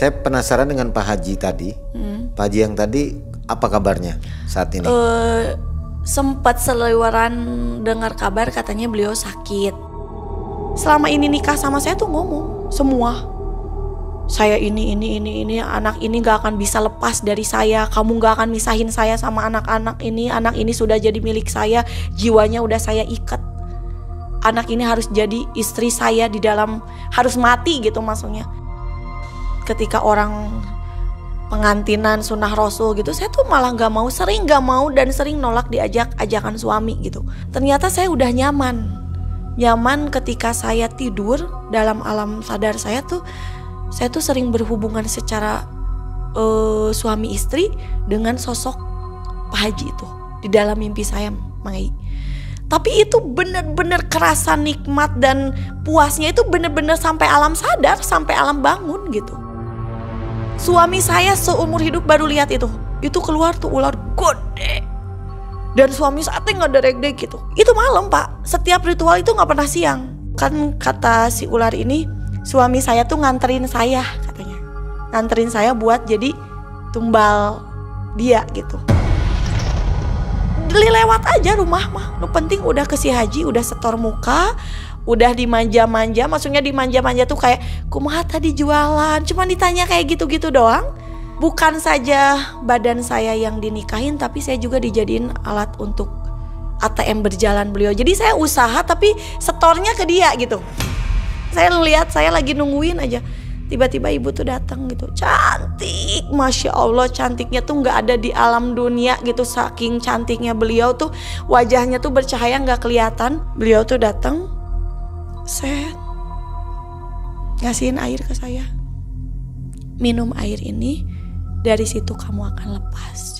saya penasaran dengan Pak Haji tadi. Pak Haji yang tadi apa kabarnya saat ini? Sempat seliweran dengar kabar katanya beliau sakit. Selama ini nikah sama saya tuh ngomong semua. Saya ini, anak ini gak akan bisa lepas dari saya. Kamu gak akan misahin saya sama anak-anak ini. Anak ini sudah jadi milik saya. Jiwanya udah saya ikat. Anak ini harus jadi istri saya di dalam, harus mati gitu maksudnya. Ketika orang pengantinan sunnah rasul gitu, saya tuh malah gak mau, sering gak mau dan sering nolak ajakan suami gitu. Ternyata saya udah nyaman ketika saya tidur dalam alam sadar saya tuh sering berhubungan secara suami istri dengan sosok Pak Haji itu di dalam mimpi saya, Mang Ei. Tapi itu bener-bener kerasa nikmat dan puasnya itu bener-bener sampai alam sadar, sampai alam bangun gitu. Suami saya seumur hidup baru lihat itu keluar tuh ular gede. Dan suami saya nggak derek-derek gitu. Itu malam Pak, setiap ritual itu nggak pernah siang. Kan kata si ular ini, suami saya tuh nganterin saya katanya. Nganterin saya buat jadi tumbal dia gitu. Lewat aja rumah mah. Lu penting udah ke si Haji, udah setor muka, udah dimanja-manja. Maksudnya dimanja-manja tuh kayak kumaha tadi jualan. Cuma ditanya kayak gitu-gitu doang. Bukan saja badan saya yang dinikahin, tapi saya juga dijadiin alat untuk ATM berjalan beliau. Jadi saya usaha tapi setornya ke dia gitu. Saya lihat, saya lagi nungguin aja. Tiba-tiba ibu tuh datang gitu. Cantik, Masya Allah, cantiknya tuh gak ada di alam dunia gitu. Saking cantiknya beliau tuh, wajahnya tuh bercahaya gak kelihatan. Beliau tuh datang, set, ngasihin air ke saya. Minum air ini, dari situ kamu akan lepas.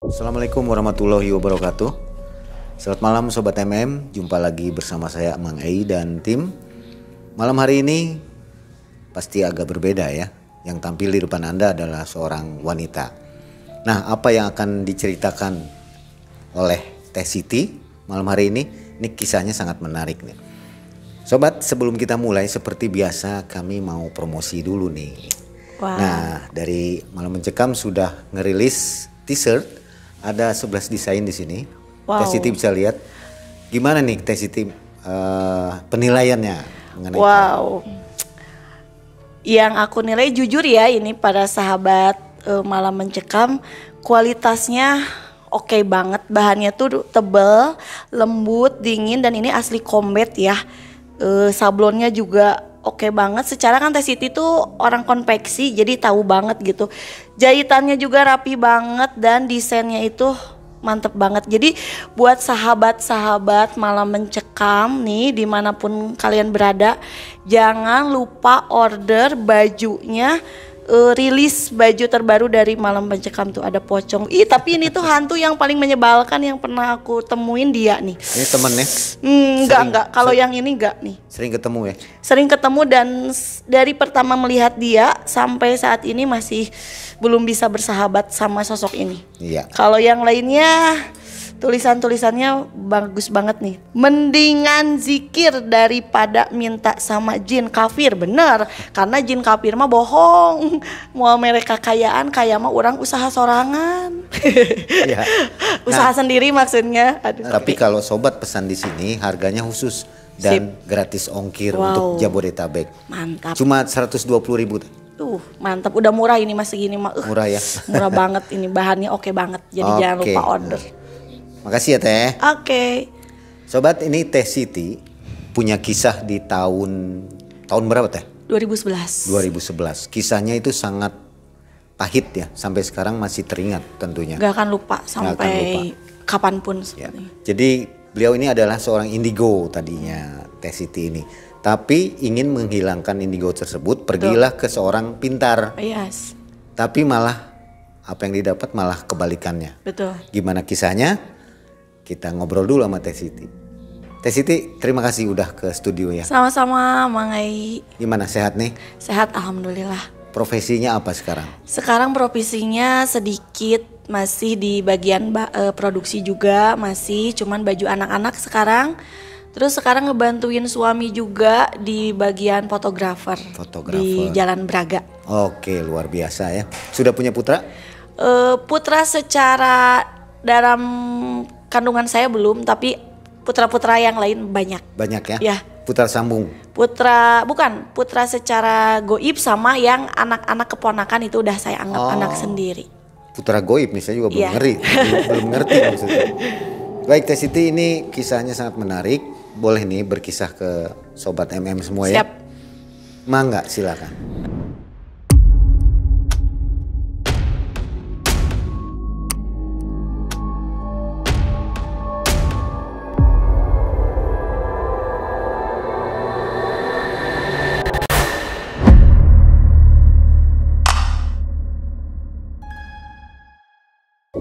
Assalamualaikum warahmatullahi wabarakatuh. Selamat malam Sobat MM, jumpa lagi bersama saya Mang Ei dan tim. Malam hari ini pasti agak berbeda ya. Yang tampil di depan Anda adalah seorang wanita. Nah, apa yang akan diceritakan oleh Teh Siti malam hari ini? Ini kisahnya sangat menarik nih. Sobat, sebelum kita mulai seperti biasa kami mau promosi dulu nih. Wow. Nah, dari Malam Mencekam sudah ngerilis t-shirt. Ada 11 desain di sini. Wow. Teh Siti bisa lihat. Gimana nih Teh Siti penilaiannya mengenai wow. Yang aku nilai jujur ya, ini para sahabat Malam Mencekam, kualitasnya oke banget. Bahannya tuh tebal, lembut, dingin, dan ini asli combat ya. Sablonnya juga oke banget. Secara kan Teh Siti tuh orang konveksi, jadi tahu banget gitu. Jahitannya juga rapi banget dan desainnya itu mantep banget. Jadi buat sahabat-sahabat Malam Mencekam nih, dimanapun kalian berada, jangan lupa order bajunya. Rilis baju terbaru dari Malam Mencekam tuh ada pocong. Tapi ini tuh hantu yang paling menyebalkan yang pernah aku temuin dia nih. Ini temennya? Enggak. Kalau yang ini enggak nih. Sering ketemu ya? Sering ketemu dan dari pertama melihat dia sampai saat ini masih belum bisa bersahabat sama sosok ini. Iya. Kalau yang lainnya tulisannya bagus banget nih. Mendingan zikir daripada minta sama jin kafir. Bener, karena jin kafir mah bohong. Mau mereka kayaan, kayak mah orang usaha sorangan. Ya. Usaha sendiri maksudnya. Aduh. Tapi kalau sobat pesan di sini harganya khusus dan gratis ongkir untuk Jabodetabek. Mantap. Cuma 120.000. Mantap, udah murah ini mas segini mah. Murah ya. Murah banget ini, bahannya oke banget. Jadi jangan lupa order. Makasih ya Teh. Oke. Sobat, ini Teh Siti punya kisah di tahun berapa Teh? 2011. 2011. Kisahnya itu sangat pahit ya, sampai sekarang masih teringat tentunya. Gak akan lupa sampai kapanpun Ya. sebenarnya. Jadi beliau ini adalah seorang indigo tadinya, Teh Siti ini. Tapi ingin menghilangkan indigo tersebut, pergilah ke seorang pintar. Yes, Tapi malah apa yang didapat malah kebalikannya. betul. Gimana kisahnya? Kita ngobrol dulu sama Teh Siti. Teh Siti, terima kasih udah ke studio ya. Sama-sama Mang Ai. Gimana, sehat nih? Sehat alhamdulillah. Profesinya apa sekarang? Sekarang profesinya sedikit masih di bagian produksi juga, masih cuman baju anak-anak sekarang. Terus sekarang ngebantuin suami juga di bagian fotografer di Jalan Braga. Oke, luar biasa ya. Sudah punya putra? Putra secara dalam kandungan saya belum, tapi putra-putra yang lain banyak. Banyak ya? Ya. Putra sambung? Putra secara goib sama yang anak-anak keponakan itu udah saya anggap anak sendiri. Putra goib nih, saya juga belum belum ngerti maksudnya. Baik Teh Siti, ini kisahnya sangat menarik. Boleh nih berkisah ke Sobat MM semua ya? Siap. Mangga, silakan.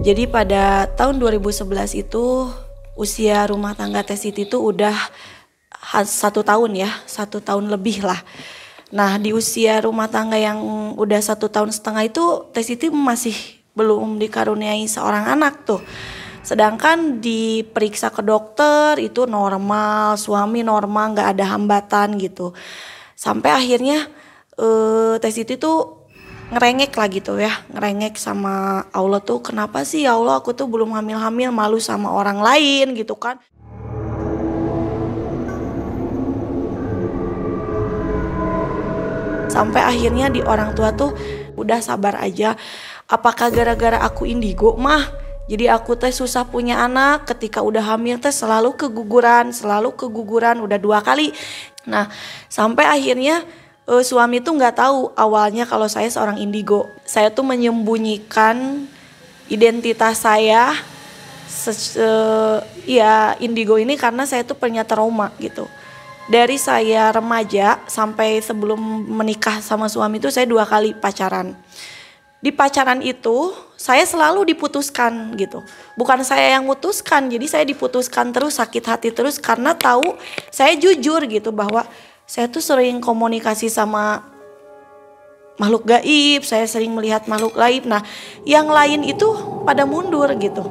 Jadi pada tahun 2011 itu usia rumah tangga Teh Siti itu udah 1 tahun ya, 1 tahun lebih lah. Nah di usia rumah tangga yang udah 1,5 tahun itu Teh Siti masih belum dikaruniai seorang anak tuh. Sedangkan diperiksa ke dokter itu normal, suami normal, gak ada hambatan gitu. Sampai akhirnya Teh Siti tuh ngerengek lah gitu ya, ngerengek sama Allah tuh, kenapa sih ya Allah aku tuh belum hamil-hamil, malu sama orang lain gitu kan. Sampai akhirnya di orang tua tuh udah sabar aja, apakah gara-gara aku indigo mah jadi aku teh susah punya anak, ketika udah hamil teh selalu keguguran udah 2 kali. Nah sampai akhirnya suami tuh nggak tahu awalnya kalau saya seorang indigo. Saya tuh menyembunyikan identitas saya ya indigo ini karena saya tuh punya trauma gitu. Dari saya remaja sampai sebelum menikah sama suami itu saya 2 kali pacaran. Di pacaran itu saya selalu diputuskan gitu. Bukan saya yang mutuskan, jadi saya diputuskan terus, sakit hati terus karena tahu saya jujur gitu bahwa saya tuh sering komunikasi sama makhluk gaib, saya sering melihat makhluk gaib. Nah, yang lain itu pada mundur gitu.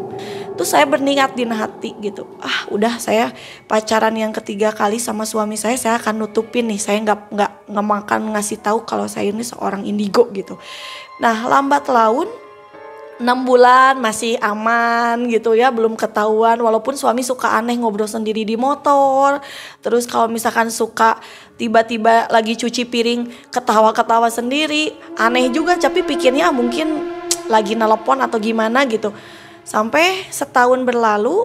Terus saya berniat di hati gitu. Udah saya pacaran yang 3 kali sama suami saya akan nutupin nih. Saya nggak makan ngasih tahu kalau saya ini seorang indigo gitu. Nah, lambat laun 6 bulan masih aman gitu ya, belum ketahuan. Walaupun suami suka aneh ngobrol sendiri di motor. Terus kalau misalkan suka tiba-tiba lagi cuci piring ketawa-ketawa sendiri. Aneh juga, tapi pikirnya mungkin lagi nelpon atau gimana gitu. Sampai setahun berlalu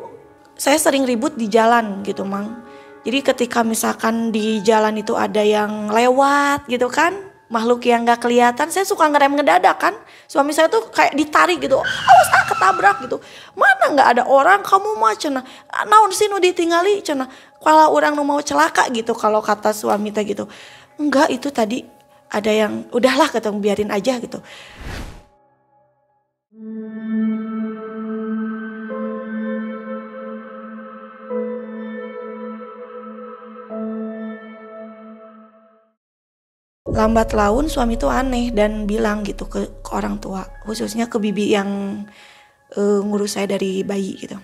saya sering ribut di jalan gitu Mang. Jadi ketika misalkan di jalan itu ada yang lewat gitu kan, makhluk yang gak kelihatan, saya suka ngerem ngedadak kan. Suami saya tuh kayak ditarik gitu, awas ketabrak gitu. Mana gak ada orang, kamu mah cenah naon sih nu ditinggali cenah. Kalau orang nu mau celaka gitu, kalau kata suami teh gitu. Enggak, itu tadi ada yang udahlah ketemu biarin aja gitu. Lambat laun suami tuh aneh dan bilang gitu ke orang tua, khususnya ke bibi yang ngurus saya dari bayi gitu.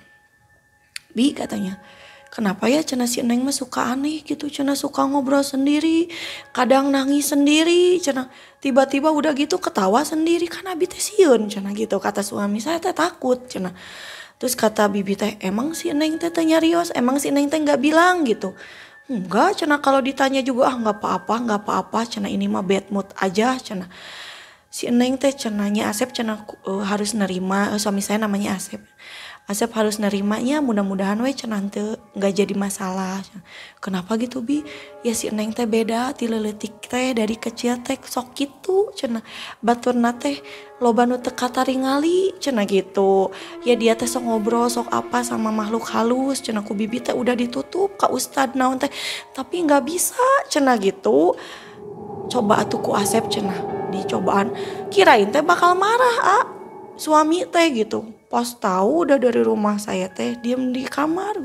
Bi katanya, kenapa ya cenah si Neng mah suka aneh gitu, cenah suka ngobrol sendiri, kadang nangis sendiri, cenah tiba-tiba udah gitu ketawa sendiri, kan abi teh sieun cenah gitu. Kata suami saya teh takut cenah. Terus kata bibi teh, emang si Neng teh nyarios, emang si Neng teh nggak bilang gitu. Enggak cenah, kalau ditanya juga nggak apa-apa cenah, ini mah bad mood aja cenah. Si Neng teh cenahnya Asep cenah harus nerima, suami saya namanya Asep. Asep harus nerimanya, mudah-mudahan we cenah teu nggak jadi masalah. Kenapa gitu Bi? Ya si Neng teh beda ti leuletik teh dari kecil teh sok kitu cenah. Baturna teh loba nu teu kataringali cenah gitu. Ya dia teh sok ngobrol sok apa sama makhluk halus cenah, ku bibi teh udah ditutup ka ustad naon teh tapi nggak bisa cenah gitu. Coba atuh ku Asep cenah dicobaan, kirain teh bakal marah suami teh gitu. Pas tahu udah dari rumah saya teh diem di kamar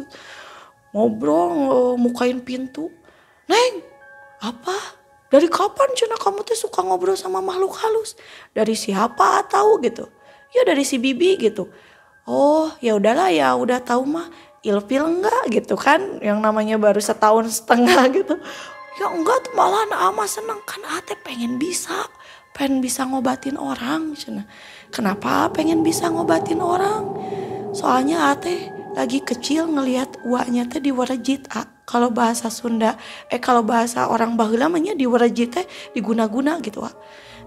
ngobrol mukain pintu. Neng, apa? Dari kapan cenah kamu teh suka ngobrol sama makhluk halus? Dari siapa tahu gitu? Ya dari si bibi gitu. Oh ya udahlah, ya udah tahu mah ilfil enggak gitu kan, yang namanya baru setahun setengah gitu. Ya enggak tuh, malah ama seneng kan ate pengen bisa ngobatin orang cenah. Kenapa pengen bisa ngobatin orang? Soalnya ate lagi kecil ngelihat uaknya teh diwarejit kalau bahasa Sunda, kalau bahasa orang baheula mah nya diwarejit teh diguna-guna gitu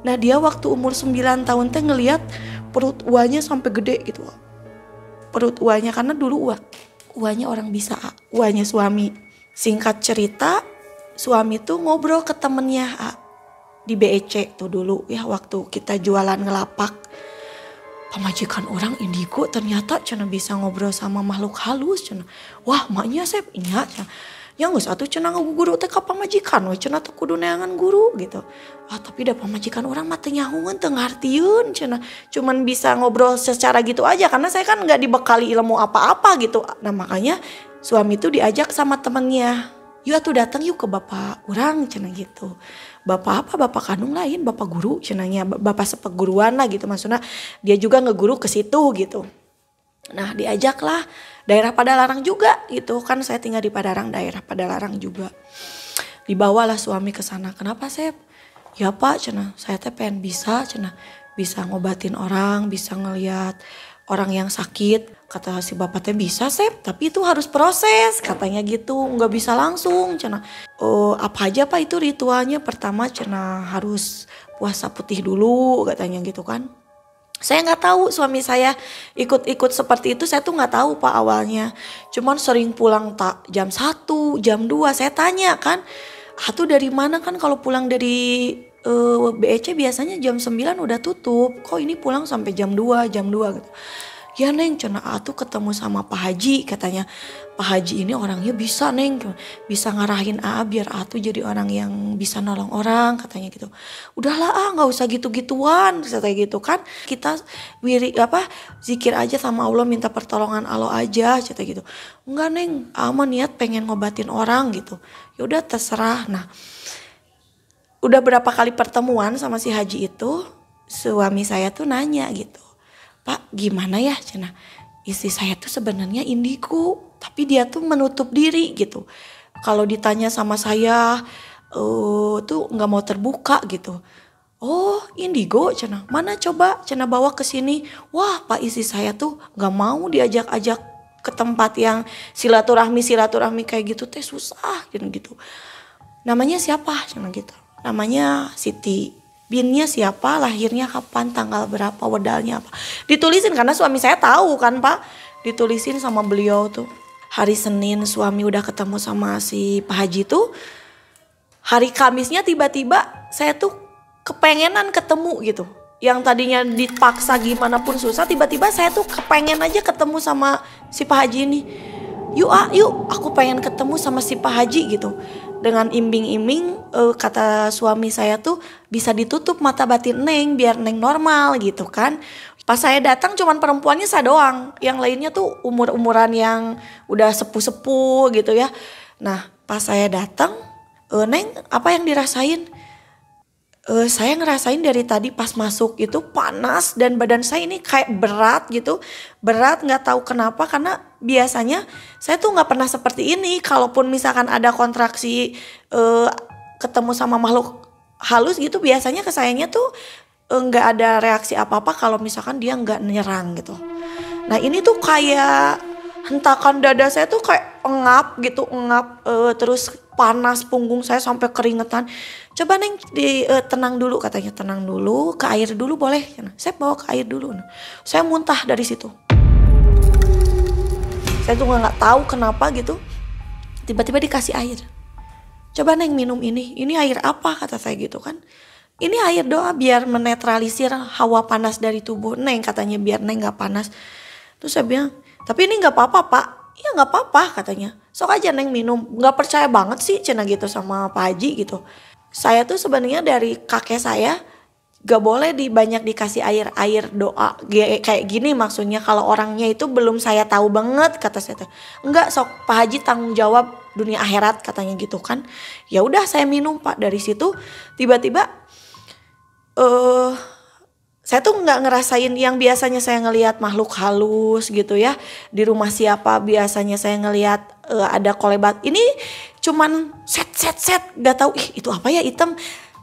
Nah dia waktu umur 9 tahun teh ngelihat perut uaknya sampai gede gitu Perut uaknya, karena dulu uaknya orang bisa uaknya suami. Singkat cerita, suami tuh ngobrol ke temennya di BEC tuh dulu ya, waktu kita jualan ngelapak. Pamajikan orang indigo ternyata cenah bisa ngobrol sama makhluk halus cenah. Wah maknya Sep nya cenah. Ya geus atuh cenah ngaguguru teh ka pamajikan we cenah teh kudu neangan guru gitu. Tapi da pamajikan orang mah teu nyahoeun teu ngartieun cenah. Cuman bisa ngobrol secara gitu aja karena saya kan enggak dibekali ilmu apa-apa gitu. Nah makanya suami tuh diajak sama temennya. Yuk atuh datang yuk ke bapak orang cenah gitu. Bapak apa? Bapak kandung lain, bapak guru cenahnya, bapak sepeguruan lah gitu, maksudnya dia juga ngeguru ke situ gitu. Nah diajaklah, daerah Padalarang juga gitu kan, saya tinggal di Padalarang, daerah Padalarang juga. Dibawalah suami ke sana. Kenapa Sep? Ya Pak cenah, saya teh pengen bisa cenah, bisa ngobatin orang, bisa ngelihat orang yang sakit. Kata si bapak teh bisa Sep, tapi itu harus proses katanya gitu, nggak bisa langsung cenah. Apa aja Pak itu ritualnya? Pertama cenah harus puasa putih dulu katanya gitu kan. Saya nggak tahu suami saya ikut-ikut seperti itu, saya tuh nggak tahu Pak awalnya. Cuman sering pulang tak jam 1, jam 2, saya tanya kan, tuh dari mana kan kalau pulang dari BEC biasanya jam 9 udah tutup, kok ini pulang sampai jam 2 gitu. Ya Neng cenah atuh ketemu sama Pak Haji katanya. Pak Haji ini orangnya bisa Neng, bisa ngarahin biar atuh jadi orang yang bisa nolong orang katanya gitu. Udahlah nggak usah gitu-gituan katanya gitu kan. Kita zikir aja sama Allah, minta pertolongan Allah aja katanya gitu. Enggak Neng, mah niat pengen ngobatin orang gitu. Ya udah terserah. Nah, udah berapa kali pertemuan sama si Haji itu, suami saya tuh nanya gitu. Pak gimana ya cenah, istri saya tuh sebenarnya indigo tapi dia tuh menutup diri gitu. Kalau ditanya sama saya tuh nggak mau terbuka gitu. Oh indigo cenah, mana coba cenah bawa ke sini. Wah Pak, istri saya tuh nggak mau diajak-ajak ke tempat yang silaturahmi kayak gitu teh susah gitu. Namanya siapa cenah gitu. Namanya Siti. Binnya siapa, lahirnya kapan, tanggal berapa, wedalnya apa. Ditulisin karena suami saya tahu kan Pak. Ditulisin sama beliau tuh. Hari Senin suami udah ketemu sama si Pak Haji tuh. Hari Kamisnya tiba-tiba saya tuh kepengenan ketemu gitu. Yang tadinya dipaksa gimana pun susah, tiba-tiba saya tuh kepengen aja ketemu sama si Pak Haji ini. Yuk aku pengen ketemu sama si Pak Haji gitu. Dengan imbing-imbing kata suami saya tuh bisa ditutup mata batin Neng biar Neng normal gitu kan. Pas saya datang cuman perempuannya saya doang, yang lainnya tuh umur-umuran yang udah sepuh-sepuh gitu ya. Nah pas saya datang, Neng apa yang dirasain? Saya ngerasain dari tadi pas masuk itu panas dan badan saya ini kayak berat gitu. Berat nggak tahu kenapa, karena biasanya saya tuh nggak pernah seperti ini. Kalaupun misalkan ada kontraksi ketemu sama makhluk halus gitu, biasanya ke sayanya tuh nggak ada reaksi apa-apa kalau misalkan dia nggak nyerang gitu. Nah ini tuh kayak hentakan dada saya tuh kayak engap gitu, terus panas punggung saya sampai keringetan. Coba Neng tenang dulu katanya, tenang dulu, ke air dulu boleh. Saya bawa ke air dulu. Saya muntah dari situ. Saya tuh nggak tahu kenapa gitu. Tiba-tiba dikasih air. Coba Neng minum ini. Ini air apa kata saya gitu kan. Ini air doa biar menetralisir hawa panas dari tubuh Neng katanya, biar Neng gak panas. Terus saya bilang, tapi ini gak apa-apa Pak. Iya gak apa-apa katanya. Sok aja Neng minum. Gak percaya banget sih cina gitu sama Pak Haji gitu. Saya tuh sebenarnya dari kakek saya gak boleh banyak dikasih air doa kayak gini, maksudnya kalau orangnya itu belum saya tahu banget kata saya. Enggak, sok Pak Haji tanggung jawab dunia akhirat katanya gitu kan. Ya udah saya minum Pak. Dari situ tiba-tiba saya tuh nggak ngerasain yang biasanya saya ngelihat makhluk halus gitu ya. Di rumah siapa biasanya saya ngelihat ada kolebat. Ini cuman set gak tahu itu apa ya, hitam.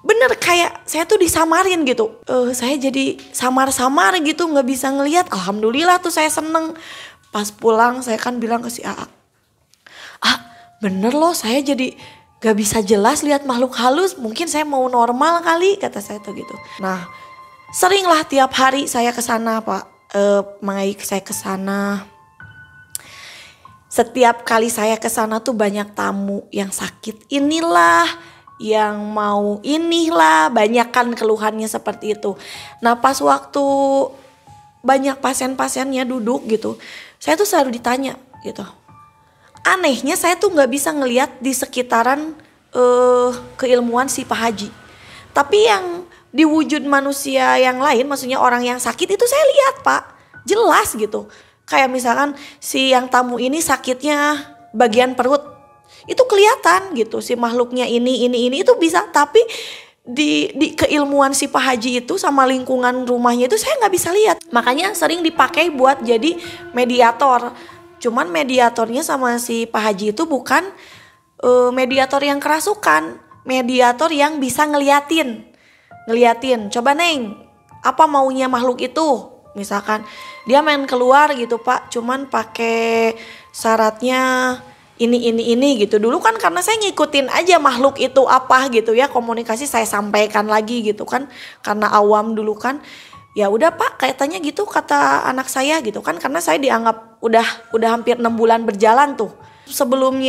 Bener kayak saya tuh disamarin gitu. Saya jadi samar-samar gitu, nggak bisa ngelihat. Alhamdulillah tuh saya seneng. Pas pulang saya kan bilang ke si AA, bener loh saya jadi gak bisa jelas lihat makhluk halus, mungkin saya mau normal kali kata saya tuh gitu. Nah seringlah tiap hari saya kesana Pak, saya kesana. Setiap kali saya kesana tuh banyak tamu yang sakit inilah, yang mau inilah, banyak kan keluhannya seperti itu. Nah pas waktu banyak pasien-pasiennya duduk gitu, saya tuh selalu ditanya gitu. Anehnya saya tuh nggak bisa ngelihat di sekitaran keilmuan si Pak Haji. Tapi yang di wujud manusia yang lain, maksudnya orang yang sakit itu saya lihat Pak. Jelas gitu. Kayak misalkan si yang tamu ini sakitnya bagian perut. Itu kelihatan gitu si makhluknya ini itu bisa. Tapi di keilmuan si Pak Haji itu sama lingkungan rumahnya itu saya nggak bisa lihat. Makanya sering dipakai buat jadi mediator. Cuman mediatornya sama si Pak Haji itu bukan mediator yang kerasukan, mediator yang bisa ngeliatin. Coba Neng, apa maunya makhluk itu? Misalkan dia main keluar gitu Pak, cuman pakai syaratnya ini gitu. Dulu kan karena saya ngikutin aja makhluk itu apa gitu ya, komunikasi saya sampaikan lagi gitu kan, karena awam dulu kan. Ya udah Pak, kaitannya gitu kata anak saya gitu kan, karena saya dianggap udah hampir 6 bulan berjalan tuh. Sebelum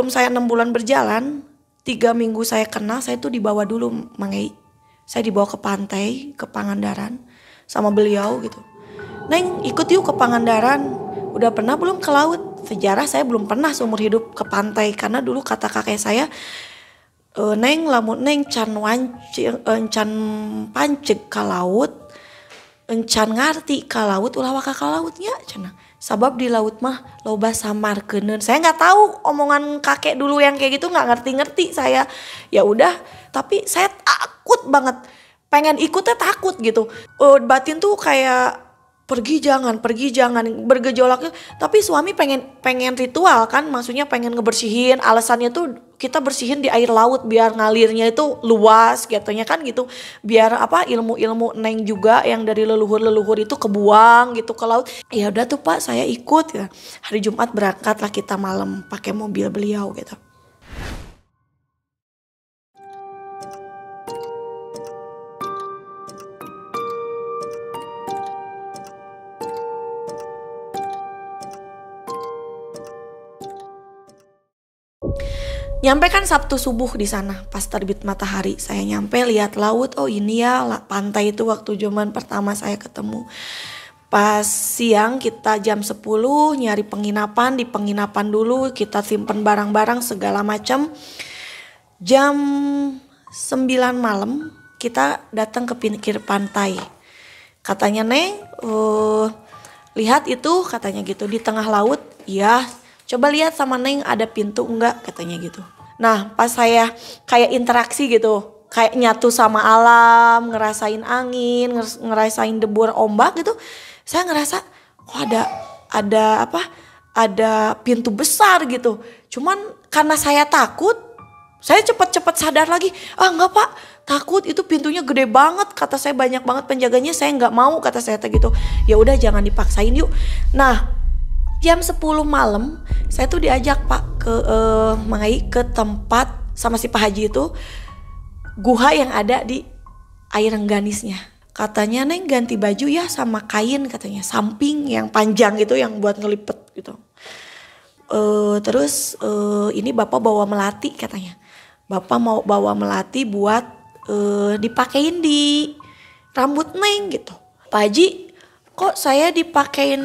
saya 6 bulan berjalan, 3 minggu saya kena, saya tuh dibawa dulu Mang Ei. Saya dibawa ke pantai, ke Pangandaran sama beliau gitu. Neng ikut yuk ke Pangandaran. Udah pernah belum ke laut? Sejarah saya belum pernah seumur hidup ke pantai, karena dulu kata kakek saya, Neng lamun Neng can panceg ke laut, encan ngarti ka laut ulah waka ka lautnya cenah. Sabab di laut mah loba samarkeuneun. Saya nggak tahu omongan kakek dulu yang kayak gitu, nggak ngerti saya. Ya udah, tapi saya takut banget. Pengen ikutnya takut gitu. Batin tuh kayak pergi jangan bergejolaknya. Tapi suami pengen ritual kan, maksudnya pengen ngebersihin. Alasannya tuh kita bersihin di air laut biar ngalirnya itu luas katanya kan gitu. Biar ilmu-ilmu Neng juga yang dari leluhur itu kebuang gitu ke laut. Ya udah tuh Pak, saya ikut ya. Hari Jumat berangkat lah kita malam pakai mobil beliau gitu. Nyampe kan Sabtu subuh di sana pas terbit matahari. Saya nyampe lihat laut, oh ini ya pantai itu waktu zaman pertama saya ketemu. Pas siang kita jam 10 nyari penginapan, di penginapan dulu kita simpen barang-barang segala macam. Jam 9 malam kita datang ke pinggir pantai. Katanya Neng, lihat itu katanya gitu di tengah laut. Iya, coba lihat sama Neng ada pintu enggak katanya gitu. Nah pas saya kayak interaksi gitu, kayak nyatu sama alam, ngerasain angin, ngerasain debur ombak gitu. Saya ngerasa kok ada pintu besar gitu. Cuman karena saya takut, saya cepet-cepet sadar lagi. Enggak Pak, takut itu pintunya gede banget. Kata saya banyak banget penjaganya, saya nggak mau kata saya gitu. Ya udah jangan dipaksain yuk. Nah jam 10 malam saya tuh diajak Pak ke Mangai ke tempat sama si Pak Haji itu, guha yang ada di air Rengganisnya. Katanya Neng ganti baju ya sama kain katanya, samping yang panjang itu yang buat ngelipet gitu. Terus ini bapak bawa melati katanya. Bapak mau bawa melati buat dipakein di rambut Neng gitu. Pak Haji, kok saya dipakein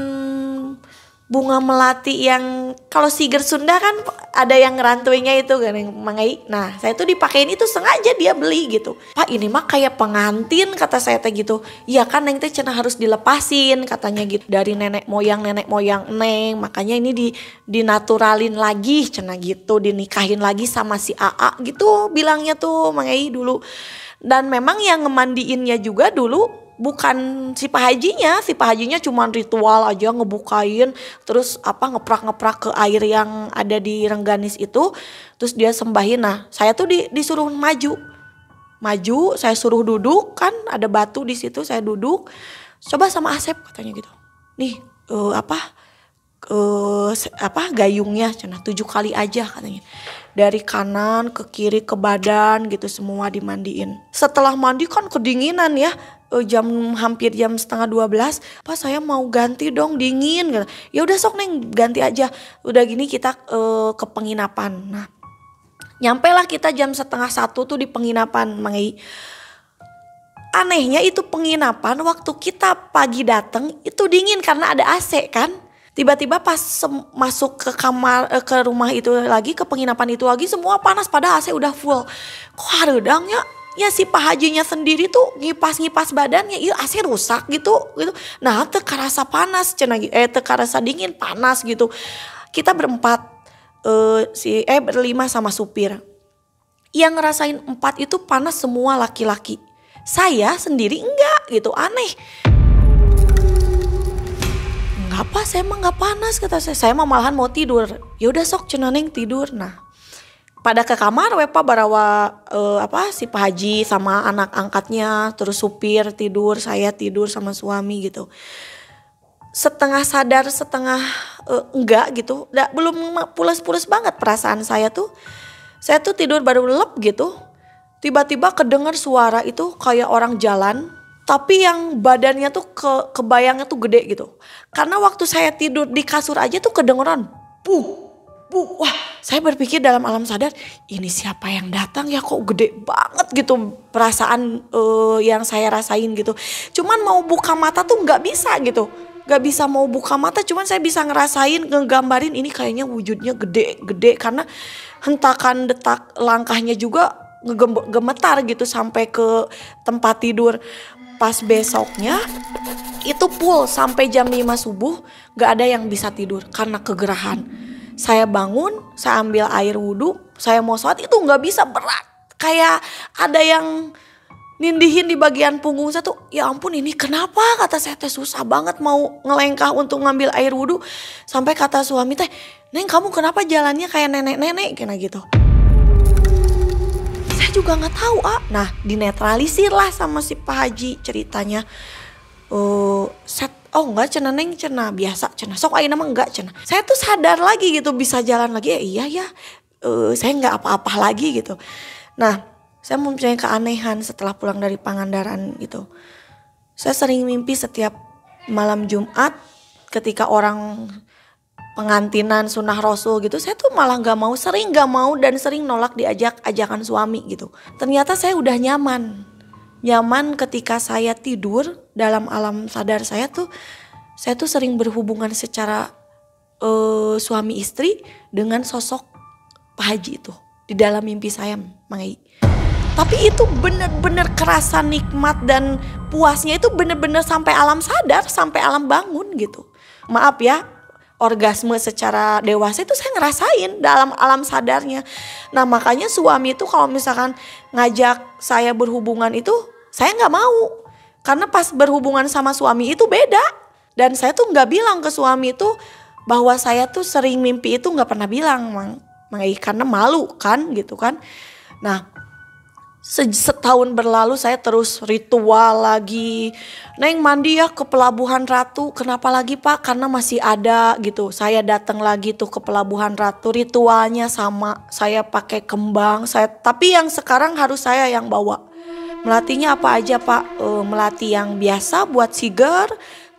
bunga melati yang kalau siger Sunda kan ada yang ngerantuinya itu kan yang mangai. Nah saya tuh dipakein itu sengaja dia beli gitu. Pak ini mah kayak pengantin kata saya teh gitu. Iya kan Neng teh cenah harus dilepasin katanya gitu. Dari nenek moyang Neng, makanya ini dinaturalin lagi cenah gitu. Dinikahin lagi sama si AA gitu bilangnya tuh mangai dulu. Dan memang yang ngemandiinnya juga dulu bukan si Pak Hajinya cuma ritual aja ngebukain terus ngeprak-ngeprak ke air yang ada di Rengganis itu terus dia sembahin. Nah saya tuh disuruh maju saya suruh duduk kan ada batu di situ saya duduk coba sama Asep katanya gitu nih gayungnya cenah 7 kali aja katanya dari kanan ke kiri ke badan gitu semua dimandiin. Setelah mandi kan kedinginan ya hampir jam 11:30 Pak saya mau ganti dong dingin gitu. Ya udah sok Neng ganti aja udah gini kita ke penginapan. Nah nyampe lah kita jam 12:30 tuh di penginapan Mangi. Anehnya itu penginapan waktu kita pagi dateng itu dingin karena ada AC kan. Tiba-tiba pas masuk ke kamar ke rumah itu lagi ke penginapan itu lagi semua panas pada AC udah full. Kok hareudangnya? Ya si Pak Hajinya sendiri tuh ngipas badannya iya AC rusak gitu. Nah teu karasa panas teu karasa dingin panas gitu. Kita berempat berlima sama supir. Yang ngerasain 4 itu panas semua laki-laki. Saya sendiri enggak gitu aneh. Enggak apa saya mah enggak panas kata saya. Saya mah malahan mau tidur. Ya udah sok cenah Neng tidur. Nah pada ke kamar Pak barawa si Pak Haji sama anak angkatnya terus supir tidur saya tidur sama suami gitu. Setengah sadar setengah enggak gitu. Belum pules-pules banget perasaan saya tuh. Saya tuh tidur baru lelep gitu. Tiba-tiba kedengar suara itu kayak orang jalan. Tapi yang badannya tuh kebayangnya tuh gede gitu. Karena waktu saya tidur di kasur aja tuh kedengeran. Wah saya berpikir dalam alam sadar ini siapa yang datang ya kok gede banget gitu perasaan yang saya rasain gitu. Cuman mau buka mata tuh gak bisa gitu. Gak bisa mau buka mata cuman saya bisa ngerasain ngegambarin ini kayaknya wujudnya gede karena hentakan detak langkahnya juga gemetar gitu sampai ke tempat tidur. Pas besoknya itu full sampai jam 5 subuh gak ada yang bisa tidur karena kegerahan. Saya bangun, saya ambil air wudhu, saya mau sholat itu gak bisa berat. Kayak ada yang nindihin di bagian punggung saya tuh, ya ampun ini kenapa kata saya teh susah banget mau ngelengkah untuk ngambil air wudhu. Sampai kata suami teh, Neng kamu kenapa jalannya kayak nenek-nenek kayak gitu. Saya juga gak tahu Nah dinetralisir lah sama si Pak Haji ceritanya. Enggak cenah Neng cenah biasa cenah sok ayeuna mah enggak cenah. Saya tuh sadar lagi gitu bisa jalan lagi iya ya. Saya enggak apa-apa lagi gitu. Nah, saya mempunyai keanehan setelah pulang dari Pangandaran gitu. Saya sering mimpi setiap malam Jumat ketika orang pengantinan sunnah Rasul gitu. Saya tuh malah sering gak mau dan sering nolak ajakan suami gitu. Ternyata saya udah nyaman ketika saya tidur dalam alam sadar saya tuh sering berhubungan secara suami istri dengan sosok Pak Haji itu di dalam mimpi saya Mangai. Tapi itu bener-bener kerasa nikmat dan puasnya itu bener-bener sampai alam sadar, sampai alam bangun gitu. Maaf ya, orgasme secara dewasa itu saya ngerasain dalam alam sadarnya. Nah makanya suami itu kalau misalkan ngajak saya berhubungan itu saya gak mau. Karena pas berhubungan sama suami itu beda. Dan saya tuh gak bilang ke suami itu bahwa saya tuh sering mimpi itu gak pernah bilang. Karena malu kan gitu kan. Nah setahun berlalu saya terus ritual lagi. Neng mandi ya ke Pelabuhan Ratu. Kenapa lagi Pak? Karena masih ada gitu. Saya datang lagi tuh ke Pelabuhan Ratu. Ritualnya sama. Saya pakai kembang. Tapi yang sekarang harus saya yang bawa. Melatihnya apa aja Pak? Melatih yang biasa buat siger.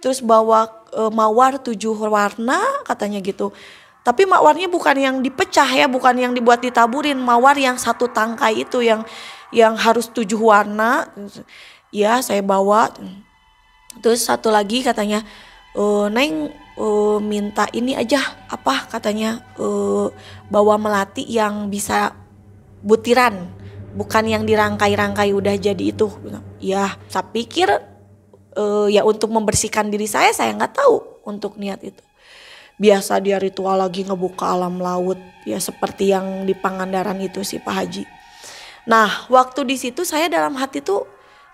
Terus bawa mawar 7 warna katanya gitu. Tapi mawarnya bukan yang dipecah ya, bukan yang dibuat ditaburin, mawar yang satu tangkai itu yang harus 7 warna. Ya saya bawa. Terus satu lagi katanya, Neng minta ini aja apa katanya, bawa melati yang bisa butiran, bukan yang dirangkai-rangkai udah jadi itu. Ya saya pikir ya untuk membersihkan diri saya nggak tahu untuk niat itu. Biasa dia ritual lagi ngebuka alam laut ya seperti yang di Pangandaran itu si Pak Haji. Nah waktu di situ saya dalam hati tuh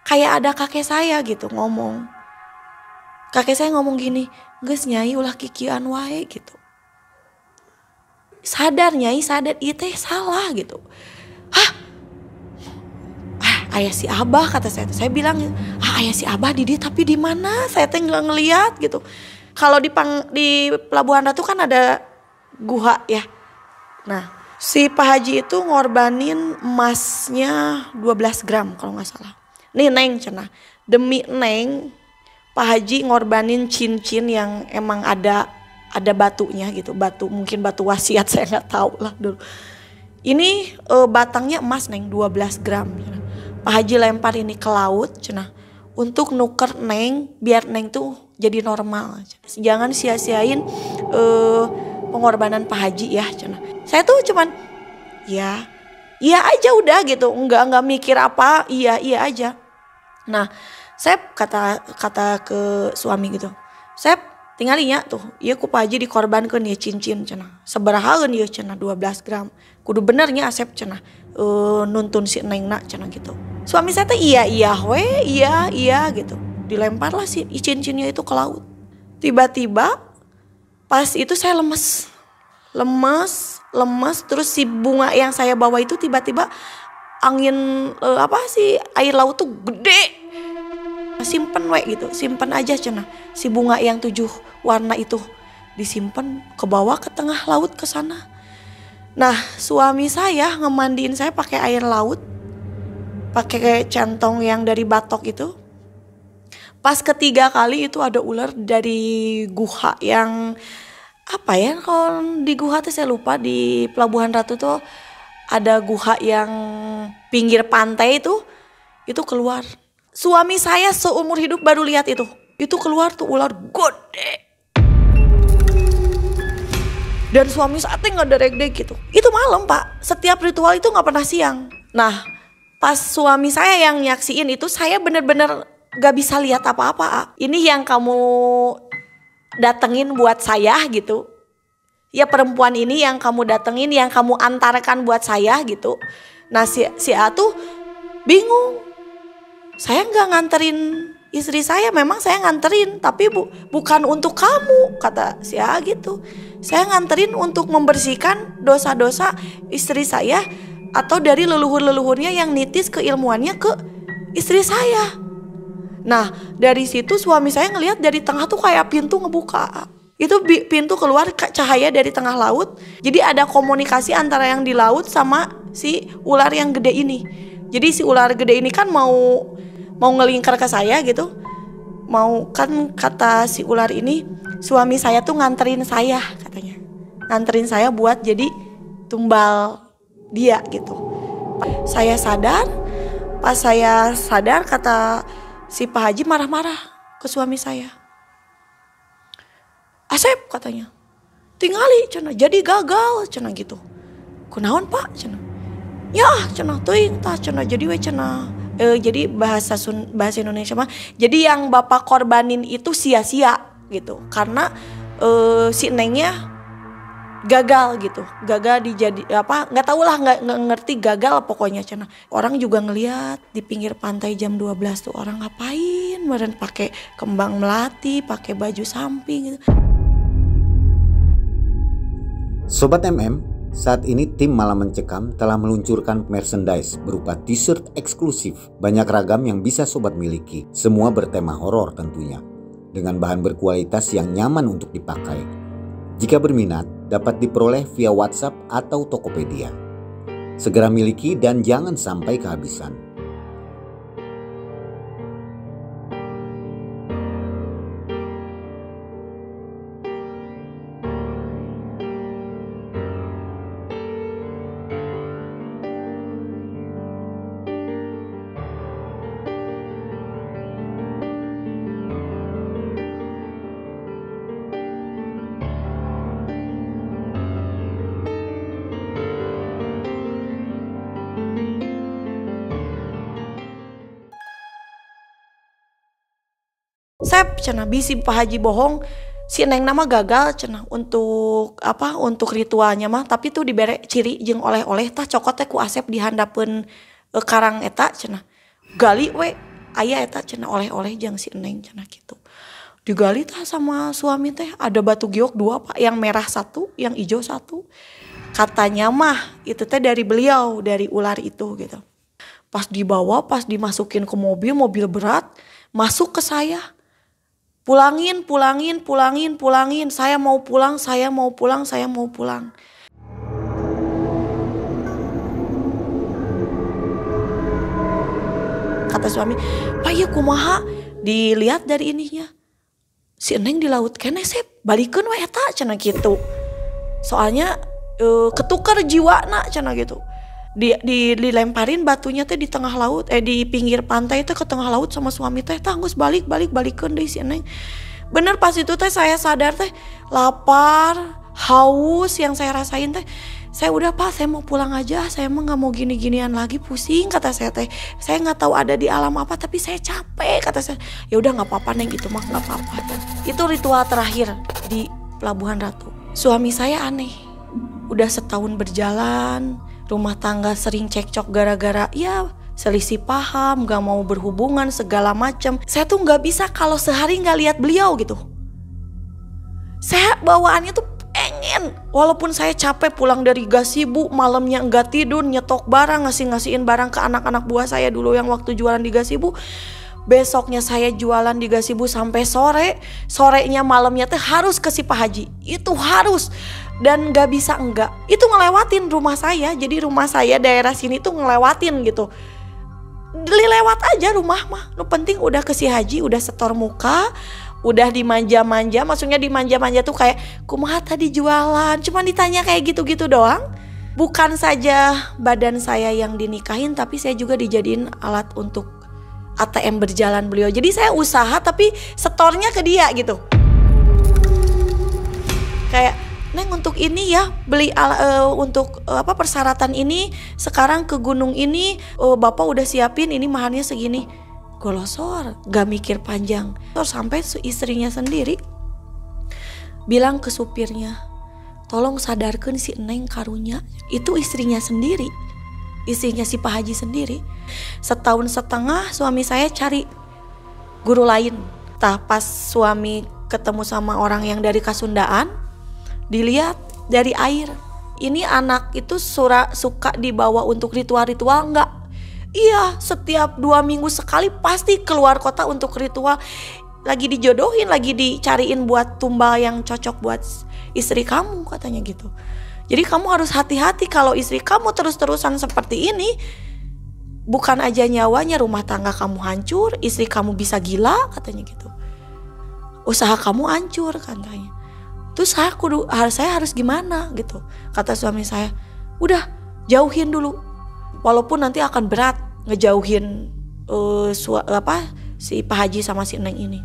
kayak ada kakek saya gitu ngomong. Kakek saya ngomong gini, geus nyai ulah kikian wae gitu. Sadar nyai, sadar itu salah gitu. Hah? Ayah si Abah kata saya. Saya bilang, ayah si Abah di tapi di mana? Saya teh nggak ngeliat gitu. Kalau di Pelabuhan Ratu kan ada guha ya. Nah, si Pak Haji itu ngorbanin emasnya 12 gram kalau nggak salah. Nih Neng cenah. Demi Neng, Pak Haji ngorbanin cincin yang emang ada batunya gitu. Mungkin batu wasiat, saya nggak tahu lah dulu. Ini batangnya emas Neng 12 gram. Pak Haji lempar ini ke laut cenah. Untuk nuker Neng biar Neng tuh jadi normal. Jangan sia-siain pengorbanan Pak Haji ya cenah. Saya tuh cuman iya aja udah gitu, enggak mikir apa, iya aja. Nah, saya kata ke suami gitu. Saya tinggalnya tuh, iya ku Pak Haji dikorbankeun ya cincin cenah. Sabarahaeun ieu cenah 12 gram. Kudu benernya Asep cenah. Nuntun si Nengna cenah gitu. Suami saya tuh iya gitu. Dilemparlah si cincinnya itu ke laut. Tiba-tiba pas itu saya lemes. Terus si bunga yang saya bawa itu tiba-tiba angin air laut tuh gede. Simpen gitu, simpen aja cenah. Si bunga yang 7 warna itu disimpan ke bawah ke tengah laut ke sana. Nah, suami saya ngemandiin saya pakai air laut. Pakai centong yang dari batok itu. Pas ketiga kali itu ada ular dari guha yang apa ya, kalau di guha tuh saya lupa, di Pelabuhan Ratu tuh ada guha yang pinggir pantai itu keluar. Suami saya seumur hidup baru lihat itu keluar tuh ular gede. Dan suami saya nggak ada regdeg gitu. Itu malam Pak, setiap ritual itu nggak pernah siang. Nah pas suami saya yang nyaksiin itu, saya bener-bener gak bisa lihat apa-apa. Ini yang kamu datengin buat saya gitu. Ya perempuan ini yang kamu datengin, yang kamu antarkan buat saya gitu. Nah si A tuh bingung. Saya gak nganterin istri saya, memang saya nganterin. Tapi bukan untuk kamu, kata si A gitu. Saya nganterin untuk membersihkan dosa-dosa istri saya. Atau dari leluhur-leluhurnya yang nitis keilmuannya ke istri saya. Nah dari situ suami saya ngelihat dari tengah tuh kayak pintu ngebuka. Itu pintu keluar cahaya dari tengah laut. Jadi ada komunikasi antara yang di laut sama si ular yang gede ini. Jadi si ular gede ini kan mau ngelingkar ke saya gitu. Mau kan kata si ular ini, suami saya tuh nganterin saya katanya. Nganterin saya buat jadi tumbal dia gitu. Saya sadar, pas saya sadar kata si Pak Haji marah-marah ke suami saya. Asep katanya, tingali cenah jadi gagal cenah gitu. Kunaon Pak cenah? Ya cenah teuing tah cenah jadi we cenah. Jadi bahasa Indonesia mah, jadi yang Bapak korbanin itu sia-sia gitu. Karena si Nengnya gagal gitu, gagal dijadi apa, nggak tahu lah, nggak ngerti gagal pokoknya cenah. Orang juga ngelihat di pinggir pantai jam 12 tuh orang ngapain, meren pakai kembang melati, pakai baju samping gitu. Sobat MM, saat ini tim Malam Mencekam telah meluncurkan merchandise berupa t-shirt eksklusif banyak ragam yang bisa sobat miliki. Semua bertema horor tentunya, dengan bahan berkualitas yang nyaman untuk dipakai. Jika berminat, dapat diperoleh via WhatsApp atau Tokopedia. Segera miliki dan jangan sampai kehabisan. Sep cenah bisi Pak Haji bohong, si Neng nama gagal cenah untuk ritualnya mah, tapi tuh dibere ciri jeung oleh-oleh tah cokot teh ku Asep dihandapeun karang eta cenah. Gali we aya eta cenah oleh-oleh jeung si Neng cenah gitu. Digali tah sama suami teh ada batu giok 2 Pak, yang merah 1, yang hijau 1. Katanya mah itu teh dari beliau, dari ular itu gitu. Pas dibawa, pas dimasukin ke mobil berat, masuk ke saya. Pulangin, saya mau pulang. Kata suami, Pak iya kumaha, dilihat dari ininya. Si Neng di laut kene Sep, balikeun we eta cenah gitu. Soalnya ketukar jiwana cenah gitu. Dilemparin batunya teh di tengah laut, di pinggir pantai teh ke tengah laut sama suami teh, tah geus balikeun deui si Neng. Bener pas itu teh saya sadar teh lapar, haus yang saya rasain teh. Saya udah Pak, saya mau pulang aja, saya mah nggak mau gini-ginian lagi, pusing kata saya teh. Saya nggak tahu ada di alam apa, tapi saya capek kata saya. Ya udah nggak apa-apa Neng, itu mah nggak apa-apa. Itu ritual terakhir di Pelabuhan Ratu. Suami saya aneh, udah setahun berjalan. Rumah tangga sering cekcok gara-gara ya selisih paham, gak mau berhubungan segala macam. Saya tuh gak bisa kalau sehari gak lihat beliau gitu. Saya bawaannya tuh pengen, walaupun saya capek pulang dari gazebo, malamnya enggak tidur, nyetok barang, ngasihin barang ke anak-anak buah saya dulu yang waktu jualan di gazebo. Besoknya saya jualan di gazebo sampai sore, sorenya malamnya tuh harus ke si Pak Haji. Itu harus. Dan gak bisa enggak, itu ngelewatin rumah saya. Jadi rumah saya daerah sini tuh ngelewatin gitu. Lewat aja rumah mah, lu penting udah ke si Haji, udah setor muka, udah dimanja-manja. Maksudnya dimanja-manja tuh kayak kumaha tadi jualan, cuma ditanya kayak gitu-gitu doang. Bukan saja badan saya yang dinikahin, tapi saya juga dijadiin alat untuk ATM berjalan beliau. Jadi saya usaha tapi setornya ke dia gitu. Kayak Neng untuk ini ya beli untuk persyaratan ini sekarang ke gunung ini Bapak udah siapin ini mahalnya segini. Golosor, gak mikir panjang. Terus sampai istrinya sendiri bilang ke supirnya, tolong sadarkan si Neng karunya. Itu istrinya sendiri, istrinya si Pak Haji sendiri. Setahun setengah suami saya cari guru lain. Tah pas suami ketemu sama orang yang dari Kasundaan, dilihat dari air, ini anak itu suka dibawa untuk ritual-ritual enggak? Iya, setiap 2 minggu sekali pasti keluar kota untuk ritual. Lagi dijodohin, lagi dicariin buat tumbal yang cocok buat istri kamu katanya gitu. Jadi kamu harus hati-hati kalau istri kamu terus-terusan seperti ini. Bukan aja nyawanya, rumah tangga kamu hancur, istri kamu bisa gila katanya gitu. Usaha kamu hancur katanya. Terus saya harus gimana gitu. Kata suami saya, udah jauhin dulu. Walaupun nanti akan berat ngejauhin si Pak Haji sama si Neng ini.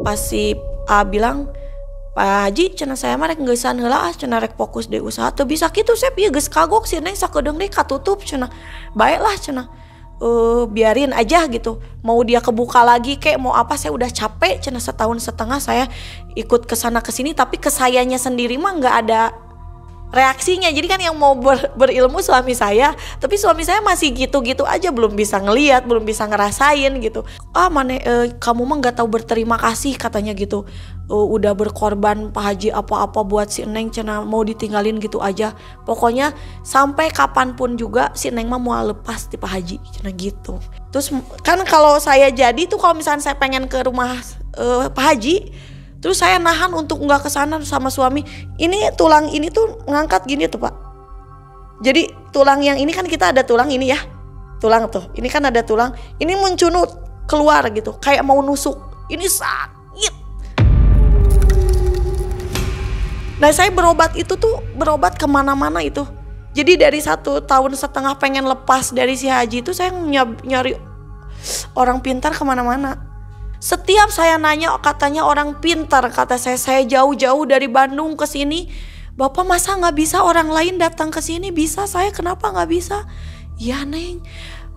Pas si A bilang, Pak Haji cenah saya mah rek geusaan heula cenah rek fokus di usaha teu bisa kitu Sep ieu geus kagok si Neng sakedeung deui katutup cenah. Baiklah cenah. Biarin aja gitu. Mau dia kebuka lagi kek mau apa, saya udah capek cenah setahun setengah saya ikut kesana kesini tapi ke sayanya sendiri mah enggak ada reaksinya. Jadi kan yang mau berilmu suami saya, tapi suami saya masih gitu-gitu aja, belum bisa ngelihat, belum bisa ngerasain gitu. Kamu mah nggak tahu berterima kasih katanya gitu. Udah berkorban Pak Haji apa-apa buat si Neng, cenah mau ditinggalin gitu aja. Pokoknya sampai kapanpun juga si Neng mah mau lepas di Pak Haji, cenah gitu. Terus kan kalau saya jadi tuh kalau misalnya saya pengen ke rumah Pak Haji, terus saya nahan untuk nggak kesana sama suami. Ini tulang ini tuh ngangkat gini tuh Pak. Jadi tulang yang ini kan kita ada tulang ini ya. Tulang tuh, ini kan ada tulang. Ini mencunut keluar gitu, kayak mau nusuk. Ini sakit. Nah saya berobat itu tuh berobat kemana-mana itu. Jadi dari 1 tahun setengah pengen lepas dari si Haji itu saya nyari orang pintar kemana-mana. Setiap saya nanya katanya orang pintar, kata saya jauh-jauh dari Bandung ke sini. Bapak masa nggak bisa orang lain datang ke sini? Bisa, saya kenapa nggak bisa? Ya Neng,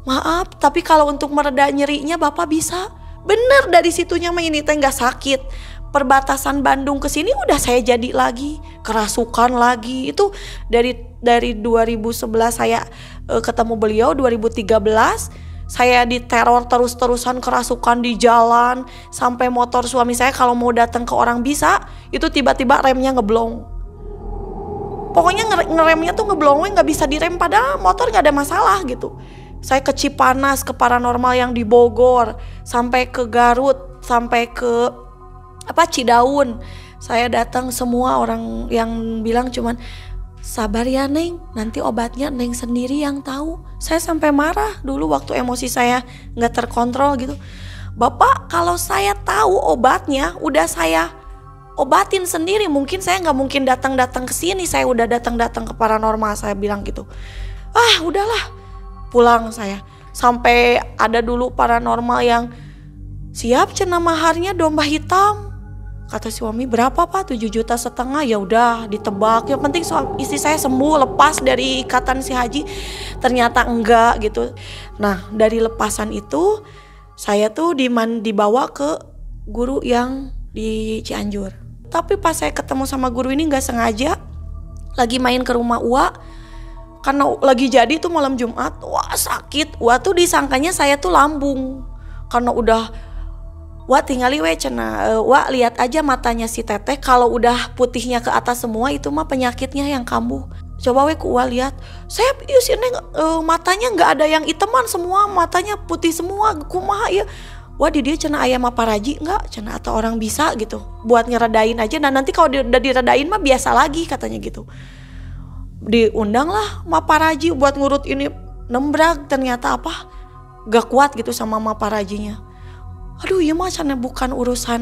maaf, tapi kalau untuk mereda nyerinya Bapak bisa. Bener, dari situnya mah ini teh nggak sakit. Perbatasan Bandung ke sini udah saya jadi lagi, kerasukan lagi. Itu dari 2011 saya ketemu beliau, 2013 saya diteror terus-terusan, kerasukan di jalan, sampai motor suami saya kalau mau datang ke orang bisa, itu tiba-tiba remnya ngeblong. Pokoknya ngeremnya tuh ngeblong, nggak bisa direm, padahal motor nggak ada masalah gitu. Saya ke Cipanas, ke paranormal yang di Bogor, sampai ke Garut, sampai ke Cidaun. Saya datang, semua orang yang bilang cuman sabar ya Neng, nanti obatnya Neng sendiri yang tahu. Saya sampai marah dulu waktu emosi saya nggak terkontrol gitu. Bapak, kalau saya tahu obatnya udah saya obatin sendiri, mungkin saya nggak mungkin datang ke sini. Saya udah datang ke paranormal, saya bilang gitu. Ah udahlah, pulang saya. Sampai ada dulu paranormal yang siap cenah maharnya domba hitam. Kata suami, berapa Pak? 7,5 juta. Ya udah ditebak. Yang penting istri saya sembuh, lepas dari ikatan si Haji. Ternyata enggak gitu. Nah, dari lepasan itu saya tuh dibawa ke guru yang di Cianjur. Tapi pas saya ketemu sama guru ini nggak sengaja, lagi main ke rumah Ua. Karena lagi jadi tuh malam Jumat, wah sakit. Ua tuh disangkanya saya tuh lambung. Karena udah Wah tinggali we cenah, wah lihat aja matanya si Teteh, kalau udah putihnya ke atas semua itu mah penyakitnya yang kambuh. Coba we ku Wah lihat, saya sih Neng, matanya nggak ada yang iteman, semua matanya putih semua, kumaha ya. Wah di dia cenah ayam apa raji nggak, cenah atau orang bisa gitu, buat ngeredain aja. Dan nanti kalau udah diredain mah biasa lagi katanya gitu. Diundang lah Maparaji buat ngurut ini, nembrak, ternyata apa, gak kuat gitu sama Maparajinya. Aduh ya mah cana bukan urusan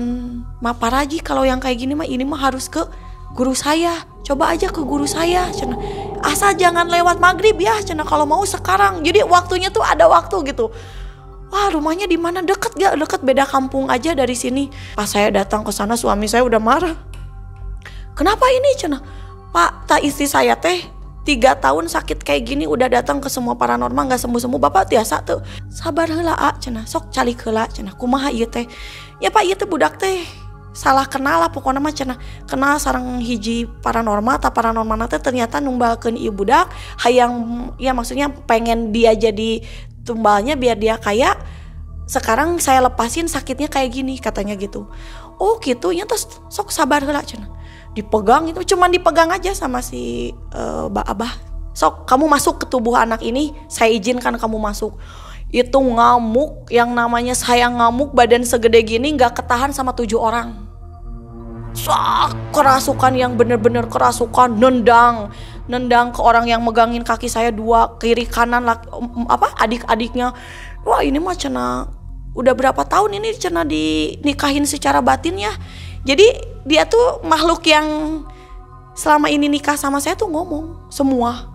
Maparaji, kalau yang kayak gini mah ini mah harus ke guru saya. Coba aja ke guru saya cana. Asal jangan lewat maghrib ya cana, kalau mau sekarang. Jadi waktunya tuh ada waktu gitu. Wah rumahnya di mana, deket gak? Deket, beda kampung aja dari sini. Pas saya datang ke sana suami saya udah marah. Kenapa ini cana? Pak, tak istri saya teh 3 tahun sakit kayak gini udah datang ke semua paranormal nggak sembuh-sembuh. Bapak biasa tuh sabar heula cenah, sok calik heula cenah. Kumaha ieu teh? Ya Pak, ieu teh budak teh salah kenal lah pokoknya mah cenah. Kenal sareng hiji paranormal, ta paranormal teh ternyata numbalkeun ieu budak hayang, ya maksudnya pengen dia jadi tumbalnya biar dia kaya. Sekarang saya lepasin sakitnya kayak gini katanya gitu. Oh gitu, ya terus sok sabar heula cenah. Dipegang itu, cuman dipegang aja sama si Abah. Sok kamu masuk ke tubuh anak ini, saya izinkan kamu masuk. Itu ngamuk, yang namanya saya ngamuk badan segede gini gak ketahan sama 7 orang. Sok kerasukan yang bener-bener kerasukan, nendang ke orang yang megangin kaki saya 2 kiri kanan adik-adiknya. Wah ini mah cenah udah berapa tahun ini cenah dinikahin secara batin ya. Jadi dia tuh makhluk yang selama ini nikah sama saya tuh ngomong semua.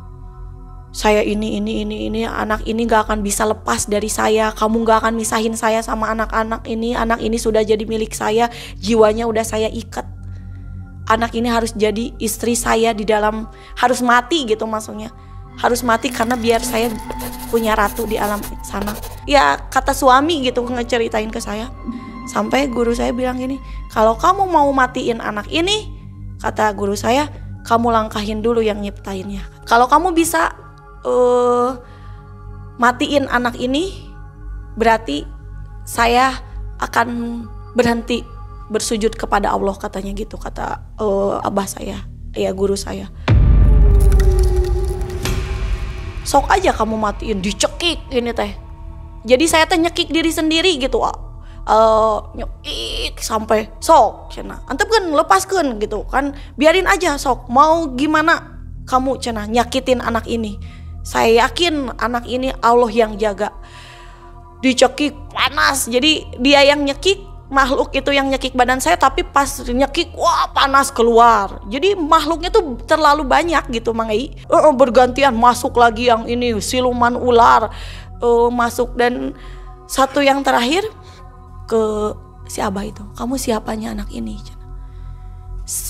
Saya ini anak ini gak akan bisa lepas dari saya. Kamu gak akan misahin saya sama anak ini sudah jadi milik saya. Jiwanya udah saya ikat. Anak ini harus jadi istri saya di dalam, harus mati gitu maksudnya. Harus mati karena biar saya punya ratu di alam sana. Ya kata suami gitu ngeceritain ke saya. Sampai guru saya bilang gini, kalau kamu mau matiin anak ini, kata guru saya, kamu langkahin dulu yang nyiptainnya. Kalau kamu bisa matiin anak ini, berarti saya akan berhenti bersujud kepada Allah, katanya gitu, kata abah saya, ya guru saya. Sok aja kamu matiin, dicekik ini teh. Jadi saya teh nyekik diri sendiri gitu, nyekik sampai sok cenah. Antep kan lepaskeun gitu kan, biarin aja sok. Mau gimana kamu cenah nyakitin anak ini. Saya yakin anak ini Allah yang jaga. Dicekik panas. Jadi dia yang nyekik, makhluk itu yang nyekik badan saya, tapi pas nyekik wah panas keluar. Jadi makhluknya tuh terlalu banyak gitu Mang Ei. Bergantian masuk lagi yang ini siluman ular masuk, dan satu yang terakhir ke si Abah itu, kamu siapanya anak ini.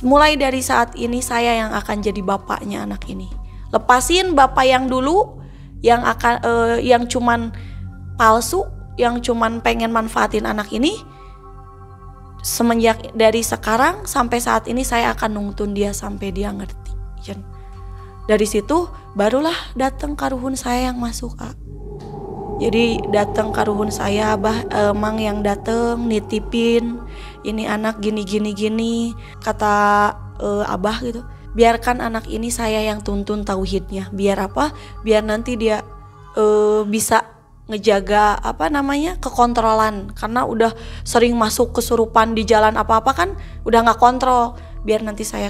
Mulai dari saat ini saya yang akan jadi bapaknya anak ini. Lepasin bapak yang dulu yang cuman palsu, yang cuman pengen manfaatin anak ini. Semenjak dari sekarang sampai saat ini saya akan nuntun dia sampai dia ngerti. Dari situ barulah datang karuhun saya yang masuk. Jadi datang karuhun saya, Abah Mang yang datang nitipin ini anak gini kata Abah gitu. Biarkan anak ini saya yang tuntun tauhidnya. Biar apa? Biar nanti dia bisa ngejaga kekontrolan, karena udah sering masuk kesurupan di jalan apa-apa kan udah nggak kontrol. Biar nanti saya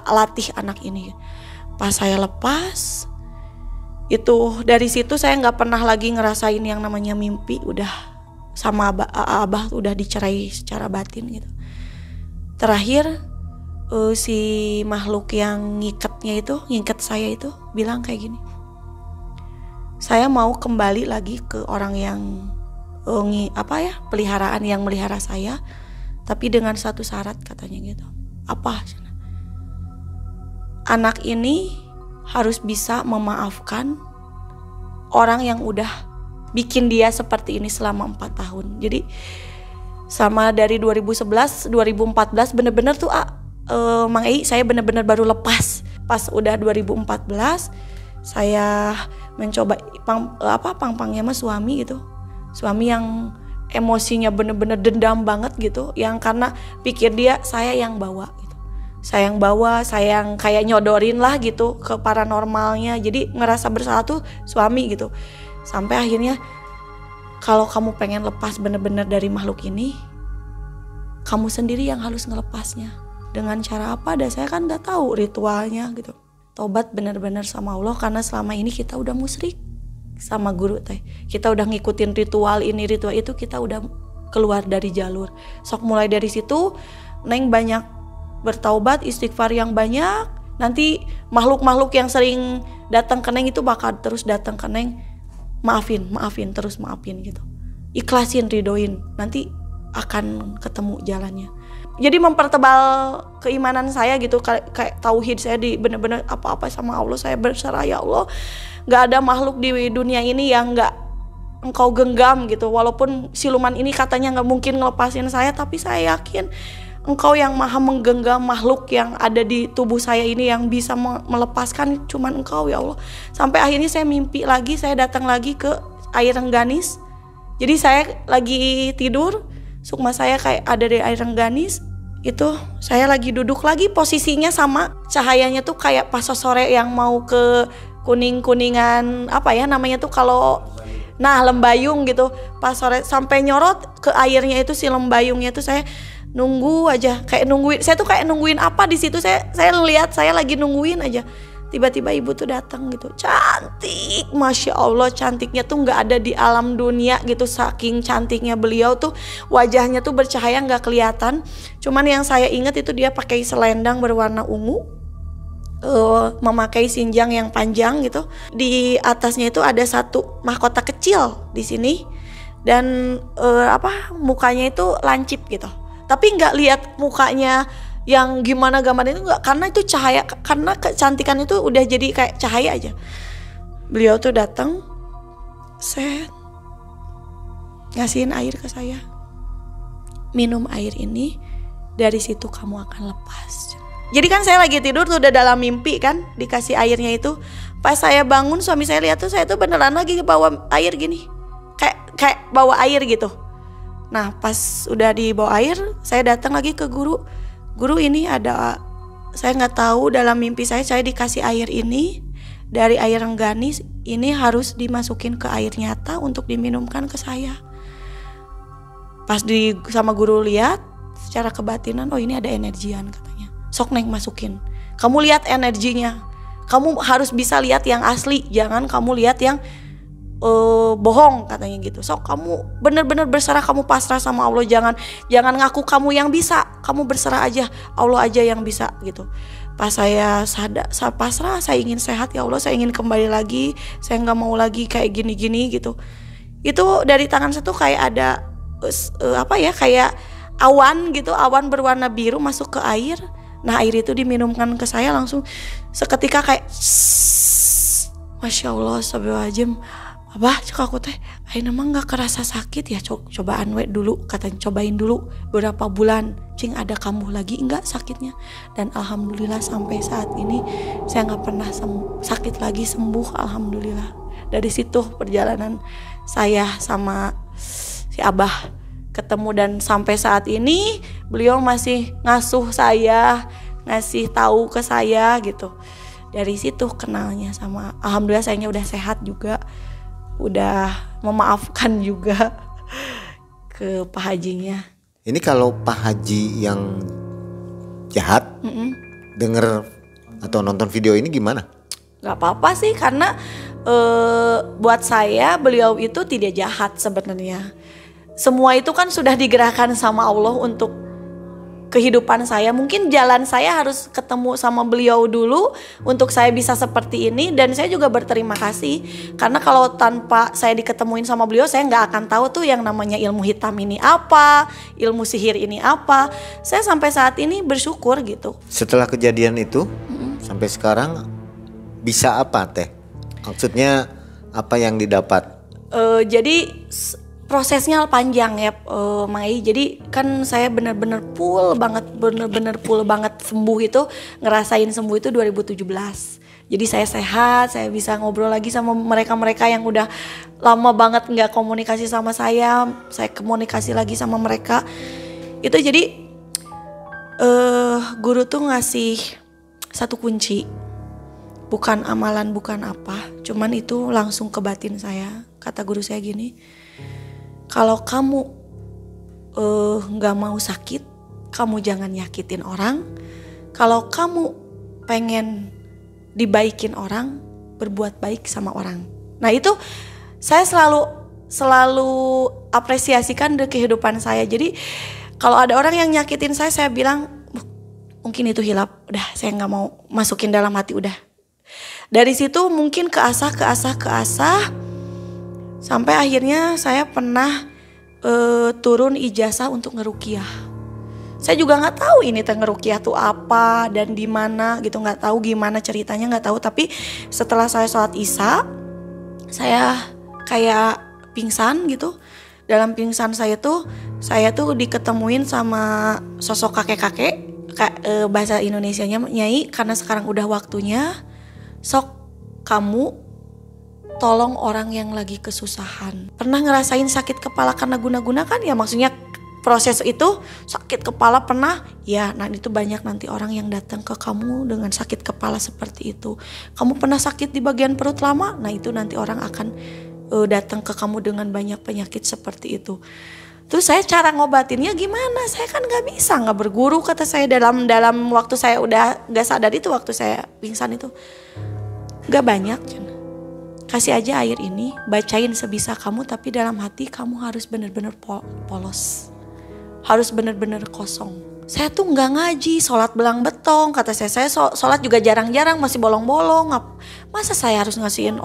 latih anak ini. Pas saya lepas itu, dari situ saya nggak pernah lagi ngerasain yang namanya mimpi. Udah sama Abah udah dicerai secara batin gitu. Terakhir si makhluk yang ngikat saya itu bilang kayak gini, saya mau kembali lagi ke orang yang peliharaan yang melihara saya, tapi dengan satu syarat katanya gitu. Apa? Anak ini harus bisa memaafkan orang yang udah bikin dia seperti ini selama 4 tahun. Jadi sama dari 2011, 2014 bener-bener tuh Mang Ei saya bener-bener baru lepas. Pas udah 2014 saya mencoba pang-pangnya sama suami gitu. Suami yang emosinya bener-bener dendam banget gitu, yang karena pikir dia saya yang bawa gitu. Saya yang kayak nyodorin lah gitu ke paranormalnya. Jadi ngerasa bersalah tuh suami gitu. Sampai akhirnya kalau kamu pengen lepas bener-bener dari makhluk ini, kamu sendiri yang harus ngelepasnya. Dengan cara apa? Dan saya kan gak tahu ritualnya gitu. Tobat bener-bener sama Allah, karena selama ini kita udah musyrik sama guru teh. Kita udah ngikutin ritual ini ritual itu, kita udah keluar dari jalur. Sok mulai dari situ Neng banyak bertaubat, istighfar yang banyak. Nanti makhluk-makhluk yang sering datang ke Neng itu bakal terus datang ke Neng. Maafin, terus maafin gitu. Ikhlasin, ridoin. Nanti akan ketemu jalannya. Jadi mempertebal keimanan saya gitu, kayak tauhid saya di bener-bener apa-apa sama Allah saya berserah, ya Allah. Gak ada makhluk di dunia ini yang gak Engkau genggam gitu. Walaupun siluman ini katanya gak mungkin ngelepasin saya, tapi saya yakin Engkau yang maha menggenggam makhluk yang ada di tubuh saya ini, yang bisa melepaskan cuman Engkau, ya Allah. Sampai akhirnya saya mimpi lagi, saya datang lagi ke air Rengganis. Jadi saya lagi tidur, sukma saya kayak ada di air Rengganis. Itu saya lagi duduk lagi, posisinya sama cahayanya tuh kayak pas sore yang mau ke kuning-kuningan namanya tuh kalau lembayung gitu. Pas sore sampai nyorot ke airnya itu, si lembayungnya tuh saya nunggu aja, kayak nungguin. Saya tuh kayak nungguin apa di situ, saya lihat saya lagi nungguin aja. Tiba-tiba ibu tuh datang gitu, cantik, masya Allah, cantiknya tuh nggak ada di alam dunia gitu. Saking cantiknya beliau tuh, wajahnya tuh bercahaya nggak kelihatan. Cuman yang saya ingat itu dia pakai selendang berwarna ungu, memakai sinjang yang panjang gitu. Di atasnya itu ada satu mahkota kecil di sini, dan mukanya itu lancip gitu. Tapi nggak lihat mukanya yang gimana gambarnya itu nggak, karena itu cahaya, karena kecantikan itu udah jadi kayak cahaya aja. Beliau tuh datang, ngasihin air ke saya, minum air ini, dari situ kamu akan lepas. Jadi kan saya lagi tidur tuh, udah dalam mimpi kan, dikasih airnya itu. Pas saya bangun, suami saya lihat tuh saya tuh beneran lagi bawa air gini, kayak bawa air gitu. Nah pas udah dibawa air, saya datang lagi ke guru. Guru, ini ada, saya nggak tahu dalam mimpi saya dikasih air ini dari air Rengganis, ini harus dimasukin ke air nyata untuk diminumkan ke saya. Pas sama guru lihat secara kebatinan, oh ini ada energian katanya. Sok Neng masukin. Kamu lihat energinya. Kamu harus bisa lihat yang asli, jangan kamu lihat yang bohong katanya gitu. Sok kamu bener-bener berserah, kamu pasrah sama Allah, jangan ngaku kamu yang bisa, kamu berserah aja, Allah aja yang bisa gitu. Pas saya pasrah, saya ingin sehat ya Allah, saya ingin kembali lagi, saya nggak mau lagi kayak gini-gini gitu. Itu dari tangan saya tuh kayak ada apa ya, kayak awan gitu, awan berwarna biru masuk ke air. Nah air itu diminumkan ke saya langsung seketika kayak Masya Allah, astagfirullahaladzim. Abah cek aku teh, ayeuna mah gak kerasa sakit ya, cobaan we dulu, katanya cobain dulu beberapa bulan, cing ada kambuh lagi enggak sakitnya. Dan alhamdulillah sampai saat ini saya gak pernah sakit lagi, sembuh alhamdulillah. Dari situ perjalanan saya sama si Abah ketemu, dan sampai saat ini beliau masih ngasuh saya, ngasih tahu ke saya gitu. Dari situ kenalnya sama, alhamdulillah sayanya udah sehat juga, udah memaafkan juga ke Pak Hajinya. Ini kalau Pak Haji yang jahat denger atau nonton video ini gimana? Gak apa-apa sih, karena buat saya beliau itu tidak jahat sebenarnya. Semua itu kan sudah digerakkan sama Allah untuk kehidupan saya. Mungkin jalan saya harus ketemu sama beliau dulu untuk saya bisa seperti ini. Dan saya juga berterima kasih, karena kalau tanpa saya diketemuin sama beliau, saya gak akan tahu tuh yang namanya ilmu hitam ini apa, ilmu sihir ini apa. Saya sampai saat ini bersyukur gitu. Setelah kejadian itu sampai sekarang bisa apa teh? Maksudnya apa yang didapat? Jadi prosesnya panjang ya, Mai. Jadi kan saya benar-benar full banget sembuh itu, ngerasain sembuh itu 2017. Jadi saya sehat, saya bisa ngobrol lagi sama mereka-mereka yang udah lama banget nggak komunikasi sama saya komunikasi lagi sama mereka. Itu jadi guru tuh ngasih satu kunci, bukan amalan, bukan apa, cuman itu langsung ke batin saya. Kata guru saya gini, kalau kamu gak mau sakit, kamu jangan nyakitin orang. Kalau kamu pengen dibaikin orang, berbuat baik sama orang. Nah itu saya selalu apresiasikan di kehidupan saya. Jadi kalau ada orang yang nyakitin saya bilang mungkin itu hilap, udah saya gak mau masukin dalam hati, udah. Dari situ mungkin keasah sampai akhirnya saya pernah turun ijazah untuk ngeruqyah. Saya juga nggak tahu ini teh ngeruqyah tuh apa dan di mana gitu, nggak tahu gimana ceritanya, nggak tahu. Tapi setelah saya sholat isya, saya kayak pingsan gitu. Dalam pingsan saya tuh diketemuin sama sosok kakek-kakek, bahasa Indonesianya Nyai, karena sekarang udah waktunya. Sok kamu tolong orang yang lagi kesusahan. Pernah ngerasain sakit kepala karena guna-guna kan ya, maksudnya proses itu sakit kepala pernah ya. Nah itu banyak nanti orang yang datang ke kamu dengan sakit kepala seperti itu. Kamu pernah sakit di bagian perut lama, nah itu nanti orang akan datang ke kamu dengan banyak penyakit seperti itu. Terus saya cara ngobatinnya gimana? Saya kan nggak bisa, nggak berguru, kata saya dalam waktu saya udah nggak sadar itu, waktu saya pingsan itu nggak banyak. Kasih aja air ini, bacain sebisa kamu, tapi dalam hati kamu harus benar-benar polos, harus benar-benar kosong. Saya tuh nggak ngaji, sholat belang betong, kata saya sholat juga jarang-jarang, masih bolong-bolong. Masa saya harus ngasihin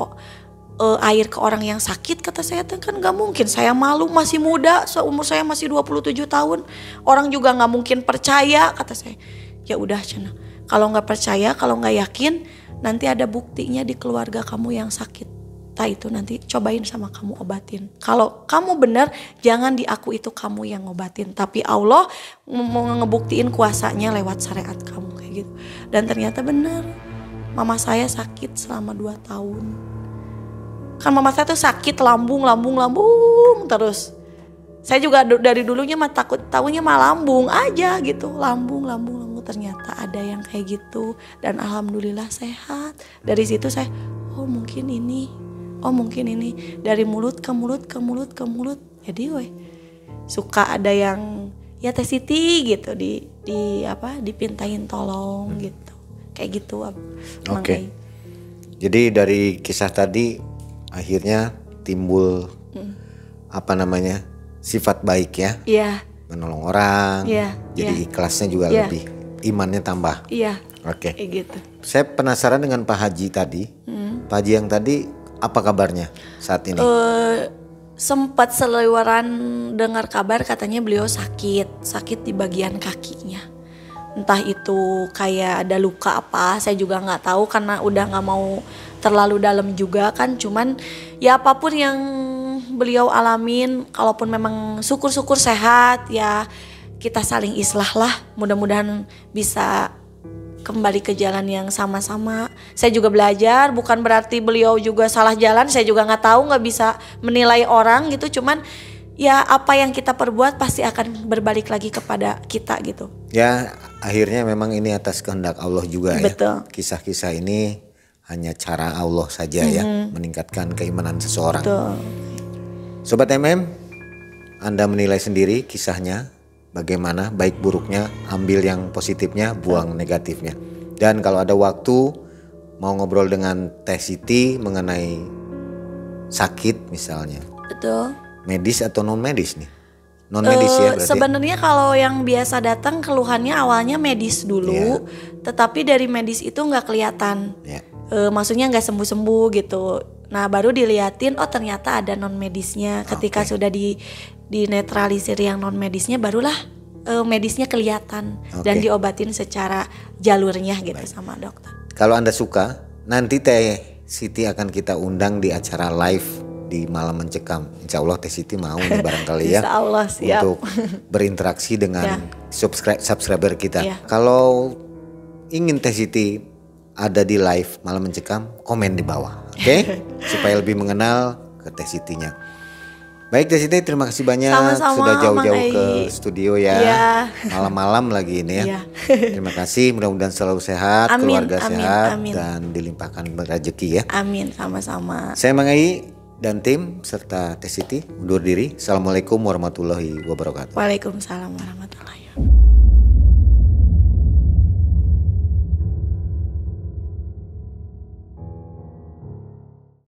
air ke orang yang sakit, kata saya kan nggak mungkin. Saya malu, masih muda, seumur saya masih 27 tahun, orang juga nggak mungkin percaya, kata saya. Ya udah Cina, kalau nggak percaya, kalau nggak yakin, nanti ada buktinya di keluarga kamu yang sakit. Itu nanti cobain sama kamu obatin. Kalau kamu benar, jangan diaku itu kamu yang ngobatin, tapi Allah mau ngebuktiin kuasanya lewat syariat kamu kayak gitu. Dan ternyata benar, mama saya sakit selama 2 tahun. Kan mama saya tuh sakit lambung terus. Saya juga dari dulunya mah takut, tahunya mah lambung aja gitu, lambung. Ternyata ada yang kayak gitu, dan alhamdulillah sehat. Dari situ saya, oh mungkin ini, dari mulut ke mulut. Jadi suka ada yang ya Teh Siti gitu dipintain tolong gitu, kayak gitu. Oke. Jadi dari kisah tadi akhirnya timbul sifat baik ya. Iya. Menolong orang. Iya. Jadi ikhlasnya juga lebih, imannya tambah. Iya. Oke. Kayak gitu. Saya penasaran dengan Pak Haji tadi. Pak Haji yang tadi apa kabarnya saat ini? sempat seliweran dengar kabar katanya beliau sakit di bagian kakinya. Entah itu kayak ada luka apa, saya juga nggak tahu karena udah nggak mau terlalu dalam juga kan. Cuman ya apapun yang beliau alamin, kalaupun memang syukur-syukur sehat ya kita saling islah lah. Mudah-mudahan bisa kembali ke jalan yang sama-sama. Saya juga belajar, bukan berarti beliau juga salah jalan. Saya juga nggak tahu, nggak bisa menilai orang gitu. Cuman ya apa yang kita perbuat pasti akan berbalik lagi kepada kita gitu. Ya akhirnya memang ini atas kehendak Allah juga. Betul. Ya. Kisah-kisah ini hanya cara Allah saja ya meningkatkan keimanan seseorang. Betul. Sobat MM, Anda menilai sendiri kisahnya. Bagaimana baik buruknya, ambil yang positifnya, buang negatifnya. Dan kalau ada waktu mau ngobrol dengan Teh Siti mengenai sakit misalnya. Betul. Medis atau non medis nih? Non medis ya berarti. Sebenarnya kalau yang biasa datang keluhannya awalnya medis dulu, tetapi dari medis itu nggak kelihatan. Maksudnya nggak sembuh-sembuh gitu. Nah baru diliatin, oh ternyata ada non medisnya. Ketika sudah dinetralisir yang non medisnya, barulah medisnya kelihatan dan diobatin secara jalurnya gitu sama dokter. Kalau Anda suka, nanti Teh Siti akan kita undang di acara live di Malam Mencekam. Insya Allah Teh Siti mau nih barangkali ya. Insya Allah siap. Untuk berinteraksi dengan subscriber kita. Kalau ingin Teh Siti ada di live Malam Mencekam, komen di bawah. Oke? Supaya lebih mengenal ke Teh Sitinya. Baik Teh Siti, terima kasih banyak. Sama-sama, sudah jauh-jauh ke studio ya. Malam-malam lagi ini ya. Terima kasih, mudah-mudahan selalu sehat, keluarga sehat dan dilimpahkan rezeki ya. Amin, sama-sama. Saya Mang Ai dan tim serta Teh Siti undur diri. Assalamualaikum warahmatullahi wabarakatuh. Waalaikumsalam warahmatullahi wabarakatuh.